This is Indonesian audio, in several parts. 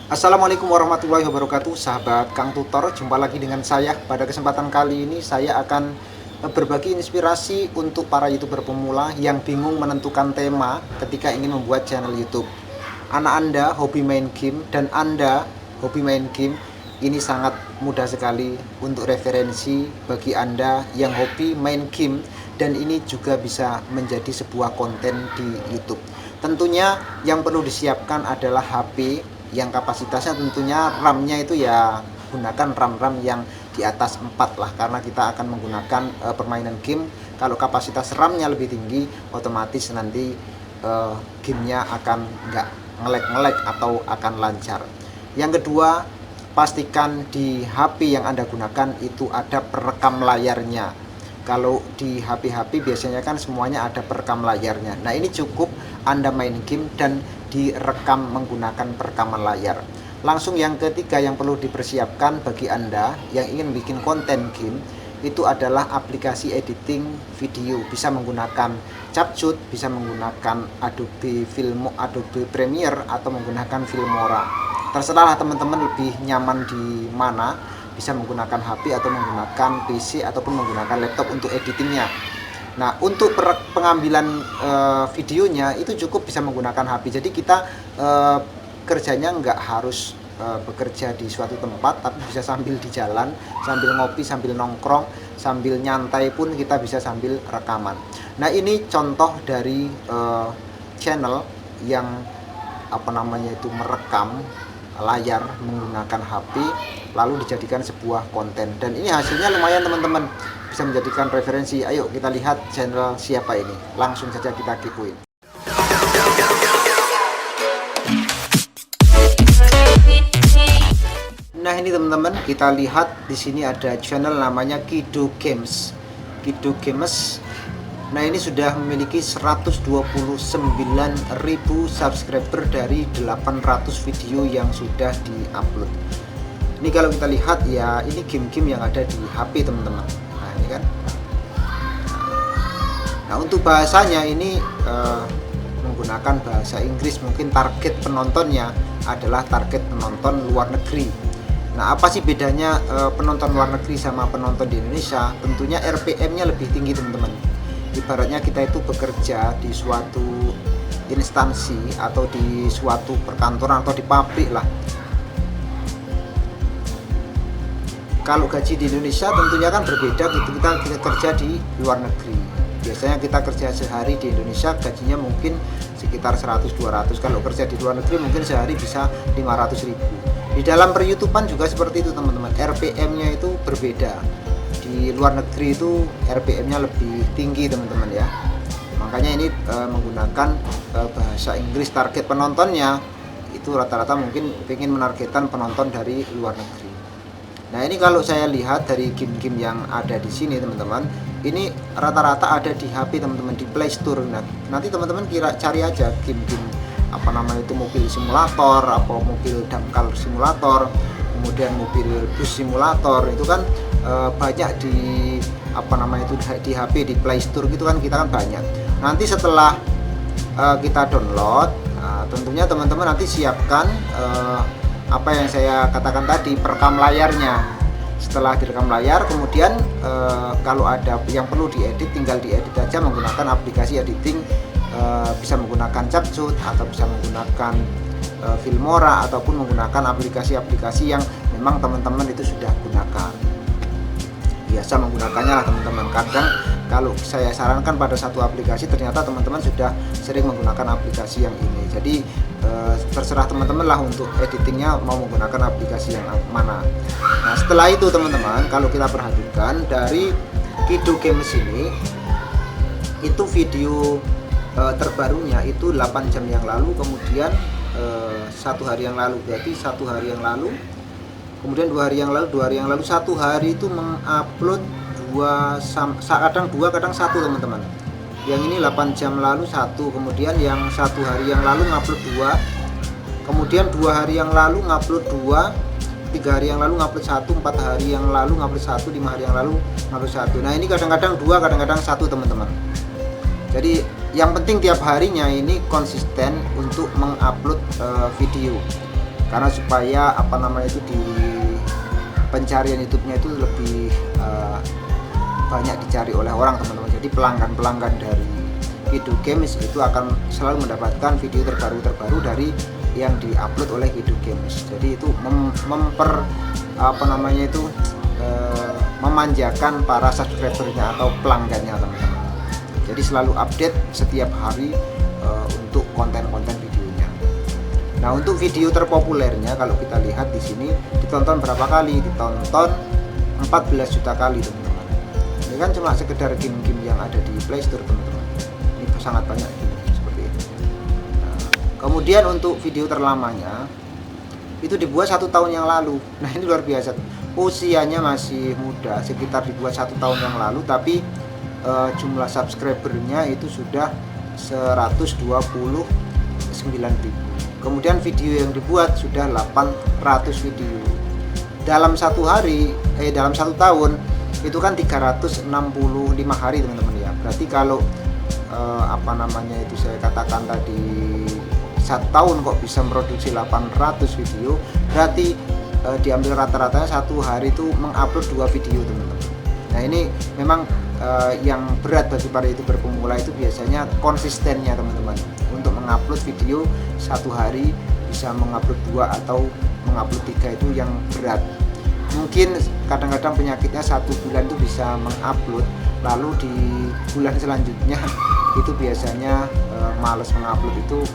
Assalamualaikum warahmatullahi wabarakatuh, sahabat Kang Tutor. Jumpa lagi dengan saya. Pada kesempatan kali ini saya akan berbagi inspirasi untuk para YouTuber pemula yang bingung menentukan tema ketika ingin membuat channel YouTube. Anak Anda hobi main game dan Anda hobi main game, ini sangat mudah sekali untuk referensi bagi Anda yang hobi main game, dan ini juga bisa menjadi sebuah konten di YouTube. Tentunya yang perlu disiapkan adalah HP yang kapasitasnya tentunya RAM-nya itu ya gunakan RAM-RAM yang di atas 4 lah, karena kita akan menggunakan permainan game. Kalau kapasitas RAM-nya lebih tinggi, otomatis nanti gamenya akan nggak ngelek-ngelek atau akan lancar. Yang kedua, pastikan di HP yang Anda gunakan itu ada perekam layarnya. Kalau di HP-HP biasanya kan semuanya ada perekam layarnya. Nah, ini cukup Anda main game dan direkam menggunakan perekaman layar. Langsung yang ketiga yang perlu dipersiapkan bagi Anda yang ingin bikin konten game itu adalah aplikasi editing video. Bisa menggunakan CapCut, bisa menggunakan Adobe Premiere atau menggunakan Filmora. Terserah teman-teman lebih nyaman di mana, bisa menggunakan HP atau menggunakan PC ataupun menggunakan laptop untuk editingnya. Nah, untuk pengambilan videonya itu cukup bisa menggunakan HP. Jadi kita kerjanya nggak harus bekerja di suatu tempat, tapi bisa sambil di jalan, sambil ngopi, sambil nongkrong, sambil nyantai pun kita bisa sambil rekaman. Nah, ini contoh dari channel yang merekam layar menggunakan HP lalu dijadikan sebuah konten, dan ini hasilnya lumayan teman-teman, bisa menjadikan referensi. Ayo kita lihat channel siapa ini, langsung saja kita kepoin. Nah, ini teman-teman, kita lihat di sini ada channel namanya Kido Games. Nah, ini sudah memiliki 129.000 subscriber dari 800 video yang sudah diupload. Ini kalau kita lihat ya, ini game-game yang ada di HP teman-teman. Nah, ini kan. Nah, untuk bahasanya ini menggunakan bahasa Inggris. Mungkin target penontonnya adalah target penonton luar negeri. Nah, apa sih bedanya penonton luar negeri sama penonton di Indonesia? Tentunya RPM-nya lebih tinggi teman-teman. Ibaratnya kita itu bekerja di suatu instansi atau di suatu perkantoran atau di pabrik lah. Kalau gaji di Indonesia tentunya kan berbeda gitu, kita kerja di luar negeri. Biasanya kita kerja sehari di Indonesia gajinya mungkin sekitar 100-200. Kalau kerja di luar negeri mungkin sehari bisa 500.000. Di dalam per-YouTubean juga seperti itu teman-teman, RPM-nya itu berbeda. Di luar negeri itu RPM-nya lebih tinggi teman-teman ya. Makanya ini menggunakan bahasa Inggris. Target penontonnya itu rata-rata mungkin ingin menargetkan penonton dari luar negeri. Nah, ini kalau saya lihat dari game-game yang ada di sini teman-teman, ini rata-rata ada di HP teman-teman, di Play Store. Nah, nanti teman-teman cari aja game-game mobil simulator, mobil damkar simulator, kemudian mobil bus simulator, itu kan banyak di di HP, di Play Store gitu kan, kita kan banyak. Nanti setelah kita download, tentunya teman-teman nanti siapkan apa yang saya katakan tadi, perekam layarnya. Setelah direkam layar, kemudian kalau ada yang perlu diedit, tinggal diedit aja menggunakan aplikasi editing. Bisa menggunakan CapCut atau bisa menggunakan Filmora ataupun menggunakan aplikasi-aplikasi yang memang teman-teman itu sudah gunakan. Biasa menggunakannya lah teman-teman. Kadang kalau saya sarankan pada satu aplikasi, ternyata teman-teman sudah sering menggunakan aplikasi yang ini. Jadi terserah teman-teman lah untuk editingnya mau menggunakan aplikasi yang mana. Nah, setelah itu teman-teman, kalau kita perhatikan dari Kido Games ini, itu video terbarunya itu 8 jam yang lalu, kemudian 1 hari yang lalu, berarti 1 hari yang lalu, kemudian 2 hari yang lalu, 2 hari yang lalu, 1 hari itu mengupload kadang 2 kadang 1 teman-teman. Yang ini 8 jam lalu 1, kemudian yang 1 hari yang lalu ngupload 2, kemudian 2 hari yang lalu ngupload 2, 3 hari yang lalu ngupload 1, 4 hari yang lalu ngupload 1, 5 hari yang lalu ngupload 1. Nah, ini kadang-kadang 2, kadang-kadang 1 teman-teman. Jadi yang penting tiap harinya ini konsisten untuk mengupload video. karena supaya apa namanya itu di pencarian YouTube-nya itu lebih banyak dicari oleh orang teman-teman. Jadi pelanggan dari Kido Games itu akan selalu mendapatkan video terbaru dari yang diupload oleh Kido Games. Jadi itu memanjakan para subscribernya atau pelanggannya teman-teman. Jadi selalu update setiap hari untuk konten-konten videonya. Nah, untuk video terpopulernya kalau kita lihat di sini ditonton berapa kali? Ditonton 14 juta kali teman-teman. Ini kan cuma sekedar game-game yang ada di Play Store teman-teman. Ini sangat banyak game seperti ini. Nah, kemudian untuk video terlamanya itu dibuat 1 tahun yang lalu. Nah, ini luar biasa. Usianya masih muda, sekitar dibuat 1 tahun yang lalu, tapi jumlah subscribernya itu sudah 129.000. Kemudian video yang dibuat sudah 800 video. Dalam satu hari, dalam 1 tahun itu kan 365 hari teman-teman ya. Berarti kalau saya katakan tadi 1 tahun kok bisa memproduksi 800 video, berarti diambil rata-ratanya 1 hari itu mengupload 2 video teman-teman. Nah, ini memang yang berat bagi para YouTuber pemula itu biasanya konsistennya teman-teman. Untuk mengupload video 1 hari bisa mengupload 2 atau mengupload 3 itu yang berat. Mungkin kadang-kadang penyakitnya 1 bulan itu bisa mengupload, lalu di bulan selanjutnya itu biasanya males mengupload. Itu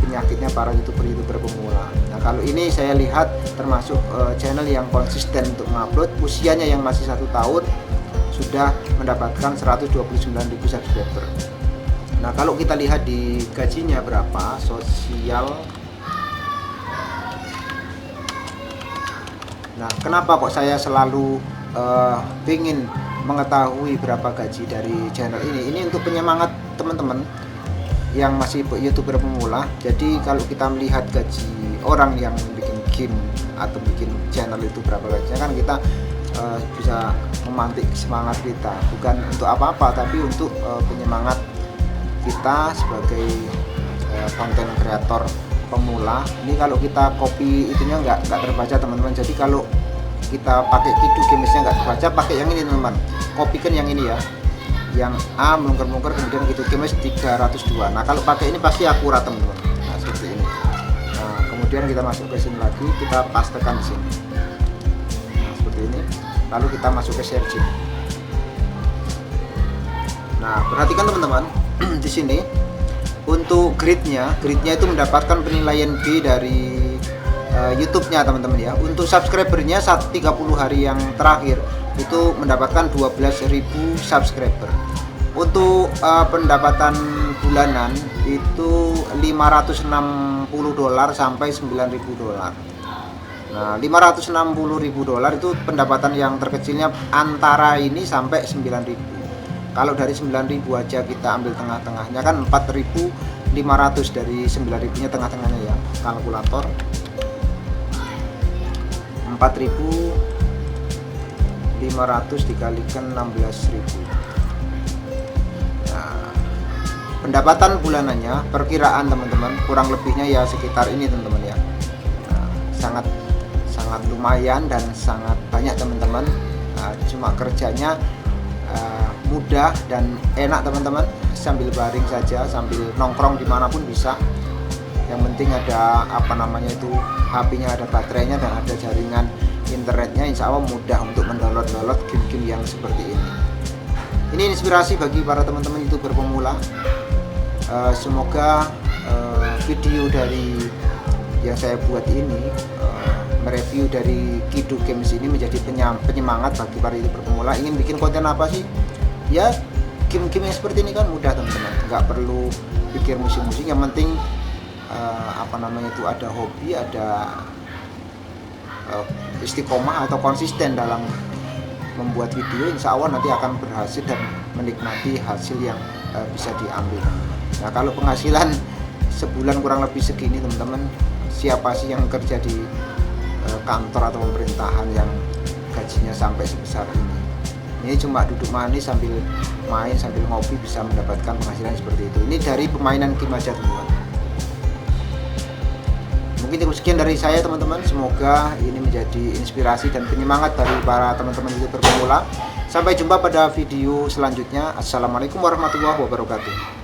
penyakitnya para YouTuber pemula. Nah, kalau ini saya lihat termasuk channel yang konsisten untuk mengupload, usianya yang masih 1 tahun sudah mendapatkan 129.000 subscriber. Nah, kalau kita lihat di gajinya berapa, sosial. Nah, kenapa kok saya selalu ingin mengetahui berapa gaji dari channel ini? Ini untuk penyemangat teman-teman yang masih YouTuber pemula. Jadi kalau kita melihat gaji orang yang bikin game atau bikin channel itu berapa gajinya, kan kita bisa memantik semangat kita, bukan untuk apa-apa tapi untuk penyemangat kita sebagai konten kreator pemula. Ini kalau kita copy itunya nggak terbaca teman-teman. Jadi kalau kita pakai Kido Gamesnya nggak terbaca, pakai yang ini teman-teman, kopikan yang ini ya, yang A melungker-melungker kemudian Kido Games 302. Nah, kalau pakai ini pasti akurat teman-teman. Nah, seperti ini. Nah, kemudian kita masuk ke sini lagi, kita pastekan di sini. Nah, seperti ini. Lalu kita masuk ke searching. Nah, perhatikan teman-teman di sini untuk gridnya itu mendapatkan penilaian B dari YouTube-nya teman-teman ya. Untuk subscribernya 30 hari yang terakhir itu mendapatkan 12.000 subscriber. Untuk pendapatan bulanan itu $560 sampai $9.000. Nah, $560.000 itu pendapatan yang terkecilnya antara ini sampai 9.000. Kalau dari 9.000 aja kita ambil tengah-tengahnya kan 4.500, dari 9.000 nya tengah-tengahnya ya. Kalkulator 4.500 dikalikan 16.000. Nah, pendapatan bulanannya perkiraan teman-teman kurang lebihnya ya sekitar ini teman-teman ya. Nah, sangat lumayan dan sangat banyak teman-teman. Cuma kerjanya mudah dan enak teman-teman, sambil baring saja, sambil nongkrong dimanapun bisa. Yang penting ada HP-nya ada baterainya dan ada jaringan internetnya, insya Allah mudah untuk mendownload game-game yang seperti ini. Ini inspirasi bagi para teman-teman YouTuber pemula. Semoga video dari yang saya buat ini, mereview dari Kido Games ini menjadi penyemangat bagi para YouTuber pemula. Ingin bikin konten apa sih? Ya, game-game yang seperti ini kan mudah teman-teman, nggak perlu pikir musik-musik. Yang penting itu ada hobi, ada istiqomah atau konsisten dalam membuat video. Insya Allah nanti akan berhasil dan menikmati hasil yang bisa diambil. Nah, kalau penghasilan sebulan kurang lebih segini teman-teman, siapa sih yang kerja di kantor atau pemerintahan yang gajinya sampai sebesar ini? Ini cuma duduk manis sambil main, sambil ngopi bisa mendapatkan penghasilan seperti itu. Ini dari permainan game aja teman-teman. Mungkin cukup sekian dari saya teman-teman, semoga ini menjadi inspirasi dan penyemangat dari para teman-teman YouTuber pemula. Sampai jumpa pada video selanjutnya. Assalamualaikum warahmatullahi wabarakatuh.